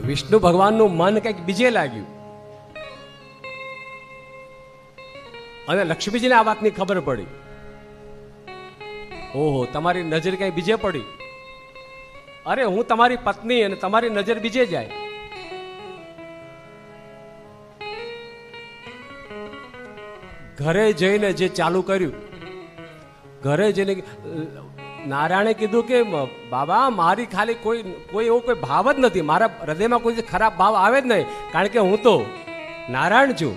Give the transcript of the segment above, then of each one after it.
વિષ્ણુ ભગવાનનું મન કંઈક બીજે લાગ્યું અને લક્ષ્મીજીને આ વાતની ખબર પડી. ઓહો, તમારી નજર કઈ બીજે પડી. અરે હું તમારી પત્ની અને તમારી નજર બીજે જાય. ઘરે જઈને જે ચાલુ કર્યું, ઘરે જઈને નારાયણે કીધું કે બાબા મારી ખાલી કોઈ એવો કોઈ ભાવ જ નથી, મારા હૃદયમાં કોઈ ખરાબ ભાવ આવે જ નહીં, કારણ કે હું તો નારાયણ છું,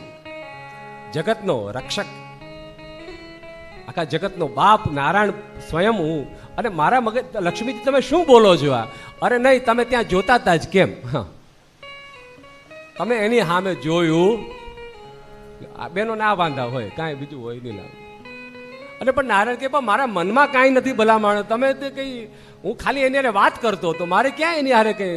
જગતનો રક્ષક, આખા જગતનો બાપ નારાયણ સ્વયં હું. અને મારા મગજ લક્ષ્મીજી તમે શું બોલો છો આ? અરે નહીં, તમે ત્યાં જોતા હતા જ કેમ? તમે એની સામે જોયું. બેનો ના વાંધા હોય, કાંઈ બીજું હોય નહીં લાગે. અને પણ નારાયણ કે પણ મારા મનમાં કાંઈ નથી ભલા માણસ, તમે તે કઈ હું ખાલી એની હારે વાત કરતો હતો, મારે ક્યાં એની હારે કઈ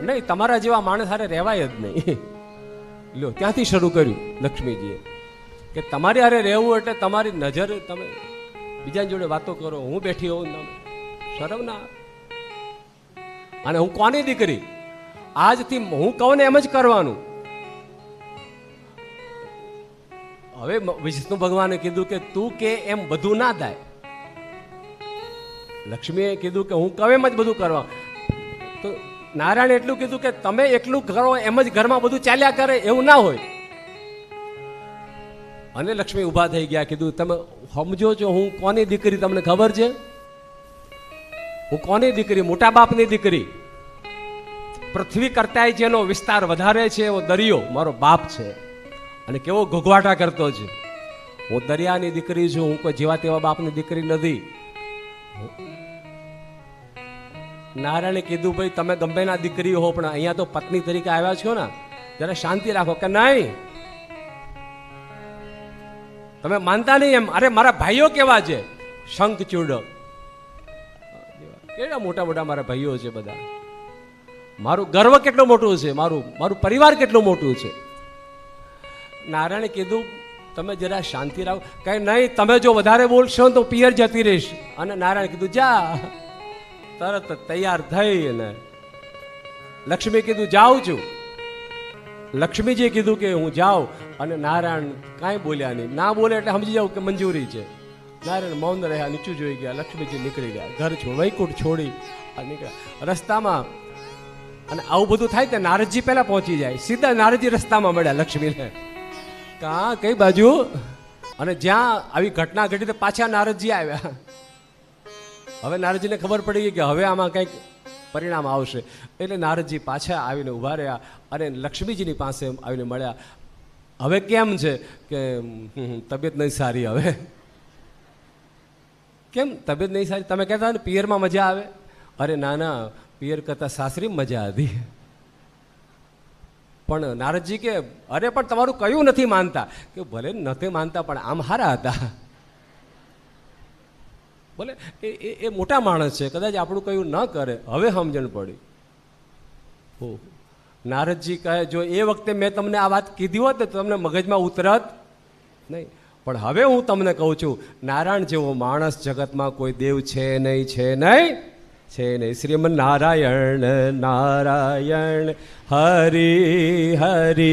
નહીં, તમારા જેવા માણસ હારે રહેવાય જ નહીં. લ્યો, ત્યાંથી શરૂ કર્યું લક્ષ્મીજીએ કે તમારી હારે રહેવું એટલે તમારી નજર, તમે બીજા જોડે વાતો કરો, હું બેઠી હોઉં, શરમ ના. અને હું કોની દીકરી? આજથી હું કહું ને એમ જ કરવાનું. હવે વિષ્ણુ ભગવાને કીધું કે તું કે એમ બધું ના થાય. લક્ષ્મીએ કીધું કે હું કહું એમ જ બધું કરવા. તો નારાયણે એટલું કીધું કે તમે એટલું કરો એમ જ ઘરમાં બધું ચાલ્યા કરે, એવું ના હોય. અને લક્ષ્મી ઊભા થઈ ગયા, કીધું તમે સમજો છો હું કોની દીકરી? તમને ખબર છે હું કોની દીકરી? મોટા બાપની દીકરી. પૃથ્વી કરતા જેનો વિસ્તાર વધારે છે એવો દરિયો મારો બાપ છે. અને કેવો ઘોઘવાટા કરતો છે. હું દરિયાની દીકરી છું, હું કોઈ જેવા તેવા બાપની દીકરી નથી. નારાયણે કીધું ભાઈ તમે ગમે ના દીકરી હો, પણ અહીંયા તો પત્ની તરીકે આવ્યા છો ને, જરા શાંતિ રાખો. કે નહીં, તમે માનતા નહીં એમ. અરે મારા ભાઈઓ કેવા છે, શંખચૂડ, કેવા મોટા મોટા મારા ભાઈઓ છે બધા. મારું ગર્વ કેટલું મોટું છે, મારું પરિવાર કેટલું મોટું છે. નારાયણે કીધું તમે જરા શાંતિ રાખો. કઈ નહીં, તમે જો વધારે બોલશો તો પિયર જતી રહીશ. અને નારાયણે કીધું જા. તરત તૈયાર થઈ અને લક્ષ્મી કીધું જાઉં છું. લક્ષ્મીજીએ કીધું કે હું જાઉં. અને નારાયણ કાંઈ બોલ્યા નહીં. ના બોલે એટલે સમજી જાવ કે મંજૂરી છે. નારાયણ મૌન રહ્યા, નીચું જોઈ ગયા. લક્ષ્મીજી નીકળી ગયા, ઘર વૈકુંઠ છોડી નીકળ્યા. રસ્તામાં અને આવું બધું થાય તો નારદજી પહેલા પહોંચી જાય. સીધા નારદજી રસ્તામાં મળ્યા લક્ષ્મીને. કાં કઈ બાજુ? અને જ્યાં આવી ઘટના ઘટી તો પાછા નારદજી આવ્યા. હવે નારદજીને ખબર પડી ગઈ કે હવે આમાં કંઈક પરિણામ આવશે. એટલે નારદજી પાછા આવીને ઊભા રહ્યા અને લક્ષ્મીજીની પાસે આવીને મળ્યા. હવે કેમ છે? કે તબિયત નહીં સારી. હવે કેમ તબિયત નહીં સારી? તમે કહેતા ને પિયરમાં મજા આવે. અરે ના ના, પિયર કરતા સાસરી મજા હતી. પણ નારદજી કે અરે પણ તમારું કયું નથી માનતા? કે ભલે નથી માનતા પણ આમ હારા હતા. બોલે એ મોટા માણસ છે, કદાચ આપણું કયું ન કરે. હવે સમજણ પડી. ઓ નારદજી કહે જો એ વખતે મેં તમને આ વાત કીધી હોત તો તમને મગજમાં ઉતરત નહીં. પણ હવે હું તમને કહું છું, નારાયણ જેવો માણસ જગતમાં કોઈ દેવ છે નહીં, છે નહીં, છે નહીં. શ્રીમન નારાયણ નારાયણ હરિ હરિ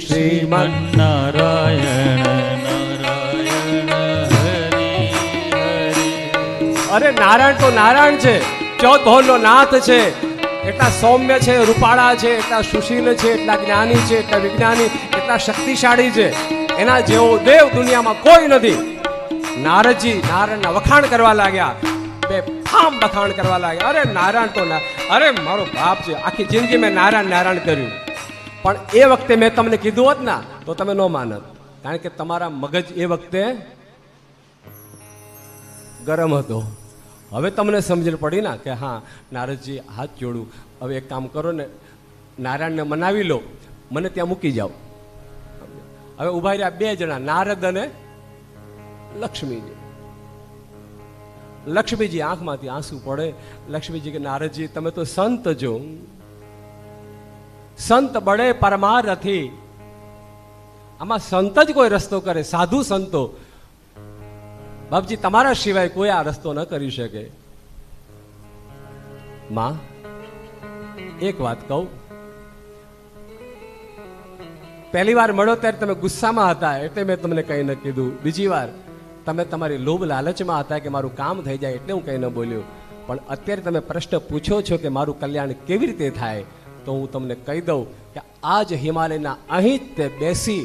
શ્રીમન નારાયણ નારાયણ હરિ હરિ. અરે નારાયણ તો નારાયણ છે, ચૌધોનો નાથ છે. એટલા સૌમ્ય છે, રૂપાળા છે, એટલા સુશીલ છે, એટલા જ્ઞાની છે, એટલા વિજ્ઞાની, એટલા શક્તિશાળી છે. એના જેવો દેવ દુનિયામાં કોઈ નથી. નારદજી નારાયણના વખાણ કરવા લાગ્યા, બે ફામ વખાણ કરવા લાગ્યા. અરે નારાયણ તો અરે મારો બાપ છે. આખી જિંદગી મેં નારાયણ નારાયણ કર્યું, પણ એ વખતે મેં તમને કીધું હોત ને તો તમે ન માનત, કારણ કે તમારા મગજ એ વખતે ગરમ હતો. હવે તમને સમજણ પડી ને કે હા નારદજી હાથ જોડું. હવે એક કામ કરો ને, નારાયણને મનાવી લો, મને ત્યાં મૂકી જાઓ. હવે ઉભા રહ્યા બે જણા, નારદ અને લક્ષ્મીજી. લક્ષ્મીજી આંખમાંથી આંસુ પડે. લક્ષ્મીજી કે નારદજી તમે તો સંત જો, સંત બળે પરમારથી. આમાં સંત જ કોઈ રસ્તો કરે, સાધુ સંતો. બાપજી તમારા સિવાય કોઈ આ રસ્તો ન કરી શકે. માં એક વાત કહું, પહેલી વાર મળ્યો ત્યારે તમે ગુસ્સામાં હતા એટલે મેં તમને કંઈ ન કીધું. બીજી વાર તમે તમારી લોભ લાલચમાં હતા કે મારું કામ થઈ જાય એટલે હું કંઈ ન બોલ્યો. પણ અત્યારે તમે પ્રશ્ન પૂછો છો કે મારું કલ્યાણ કેવી રીતે થાય, તો હું તમને કહી દઉં કે આજ હિમાલયના અહીં જ તે બેસી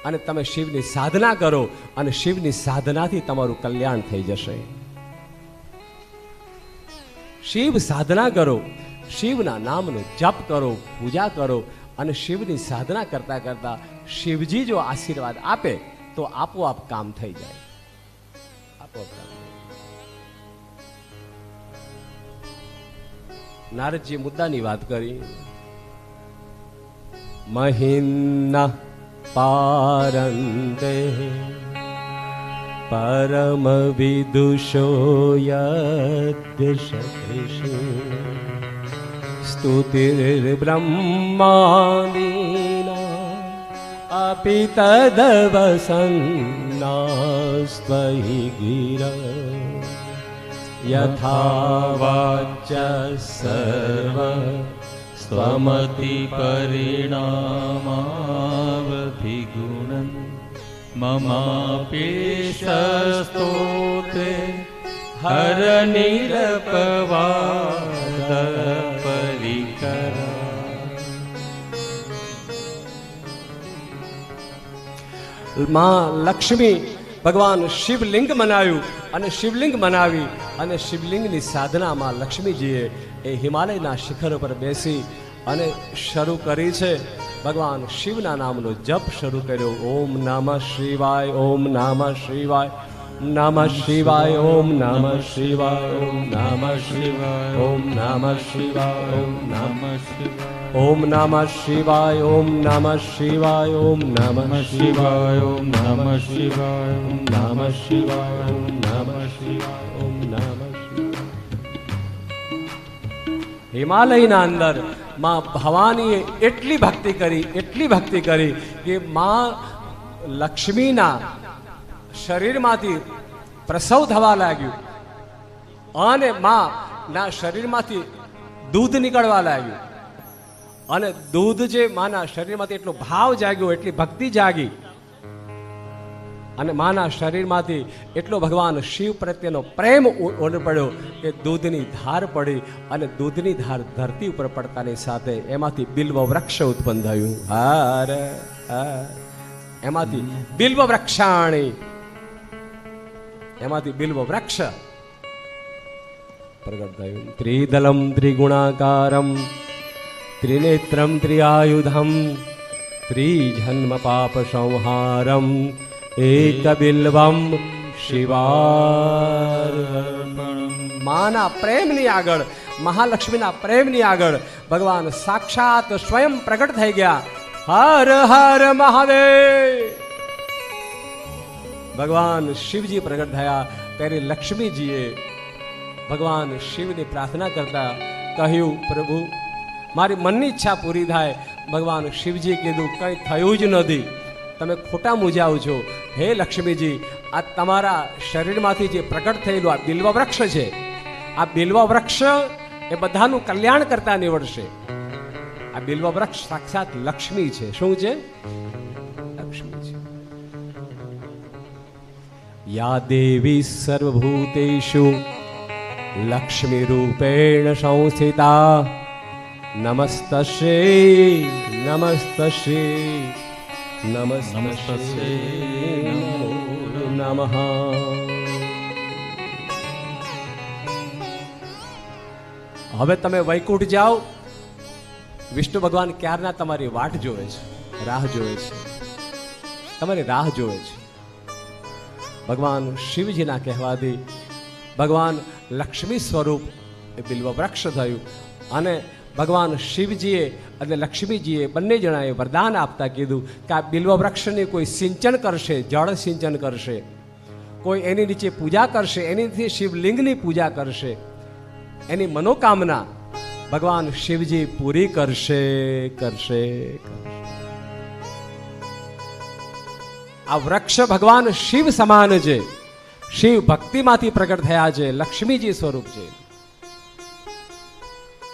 અને તમે શિવની સાધના કરો અને શિવની સાધનાથી તમારું કલ્યાણ થઈ જશે. શિવ સાધના કરો, શિવના નામનો જપ કરો, પૂજા કરો અને શિવની સાધના કરતા કરતા શિવજી જો આશીર્વાદ આપે તો આપોઆપ કામ થઈ જાય. આપોઆપ કામ. નારદજી મુદ્દાની વાત કરી. મહિન્ના પારંતે પરમ વિદુષો યદ્યશતૃષિ સ્તુતિર્બ્રહ્માદીના અપિ તદવસન્નાસ્ત્વયિ ગિરા યથા વાચ્ય સર્વ સ્વમતિ પરિણામાવધિગુણં મમાપેશસ્તોત્રે હર નિરપવાદ પરિકરા. માં લક્ષ્મી ભગવાન શિવલિંગ બનાવ્યું અને શિવલિંગ બનાવી અને શિવલિંગની સાધનામાં લક્ષ્મીજીએ એ હિમાલયના શિખર પર બેસી અને શરૂ કરી છે. ભગવાન શિવના નામનો જપ શરૂ કર્યો. ઓમ નમઃ શિવાય, ઓમ નમઃ શિવાય, નમઃ શિવાય, ઓમ નમઃ શિવાય, ઓમ નમઃ શિવાય, ઓમ નમઃ શિવાય, ઓમ નમઃ શિવાય, ઓમ નમઃ શિવાય, ઓમ નમઃ શિવાય, ઓમ નમઃ શિવાય, ઓમ નમઃ શિવાય, ઓમ નમઃ શિવાય, ઓમ નમઃ શિવાય, ઓમ નમઃ શિવાય. હિમાલયના અંદર માં ભવાનીએ એટલી ભક્તિ કરી કે માં લક્ષ્મીના શરીરમાંથી પ્રસવ થવા લાગ્યું અને માં ના શરીરમાંથી દૂધ નીકળવા લાગ્યું અને દૂધ જે માના શરીરમાંથી એટલો ભાવ જાગ્યો, એટલી ભક્તિ જાગી અને માના શરીરમાંથી એટલો ભગવાન શિવ પ્રત્યેનો પ્રેમ પડ્યો કે દૂધની ધાર પડી અને દૂધની ધાર ધરતી ઉપર પડતાની સાથે એમાંથી બિલ્વ વૃક્ષ ઉત્પન્ન થયું. હાર એમાંથી બિલ્વ વૃક્ષાણી, એમાંથી બિલ્વ વૃક્ષ પ્રગટ થયું. ત્રિદલમ ત્રિગુણાકારમ ત્રિનેત્રમ ત્રિઆયુધમ ત્રિજન્મ પાપ સંહારમ એક બિલ્વમ શિવાર્પણમ. માના પ્રેમની આગળ, મહાલક્ષ્મીના પ્રેમની આગળ ભગવાન સાક્ષાત સ્વયં પ્રગટ થઈ ગયા. હર હર મહાદેવ. ભગવાન શિવજી પ્રગટ થયા ત્યારે લક્ષ્મીજીએ ભગવાન શિવની પ્રાર્થના કરતા કહ્યું, પ્રભુ મારી મનની ઈચ્છા પૂરી થાય. ભગવાન શિવજી કીધું કંઈ થયું જ નથી, તમે ખોટા મૂંઝાવ છો. હે લક્ષ્મીજી, આ તમારા શરીરમાંથી જે પ્રગટ થયેલું આ બિલ્વ વૃક્ષ છે, આ બિલ્વ વૃક્ષ એ બધાનું કલ્યાણ કરતા નીવડશે. આ બિલ્વ વૃક્ષ સાક્ષાત લક્ષ્મી છે. શું છે? લક્ષ્મી છે. યા દેવી સર્વભૂતેષુ લક્ષ્મી રૂપેણ સંસ્થિતા નમસ્તસ્યૈ નમસ્તસ્યૈ નમસ્તસ્યૈ નમો નમઃ. હવે તમે વૈકુંઠ જાઓ. વિષ્ણુ ભગવાન ક્યારના તમારી વાટ જોવે છે, રાહ જોવે છે, તમારી રાહ જોવે છે. ભગવાન શિવજીના કહેવાથી ભગવાન લક્ષ્મી સ્વરૂપ એ બિલ્વ વૃક્ષ થયું અને ભગવાન શિવજીએ અને લક્ષ્મીજીએ બંને જણાએ વરદાન આપતા કીધું કે આ બિલ્વ વૃક્ષની કોઈ સિંચન કરશે, જળ સિંચન કરશે, કોઈ એની નીચે પૂજા કરશે, એની શિવલિંગની પૂજા કરશે, એની મનોકામના ભગવાન શિવજી પૂરી કરશે. આ વૃક્ષ ભગવાન શિવ સમાન છે, શિવ ભક્તિમાંથી પ્રગટ થયા છે, લક્ષ્મીજી સ્વરૂપ છે.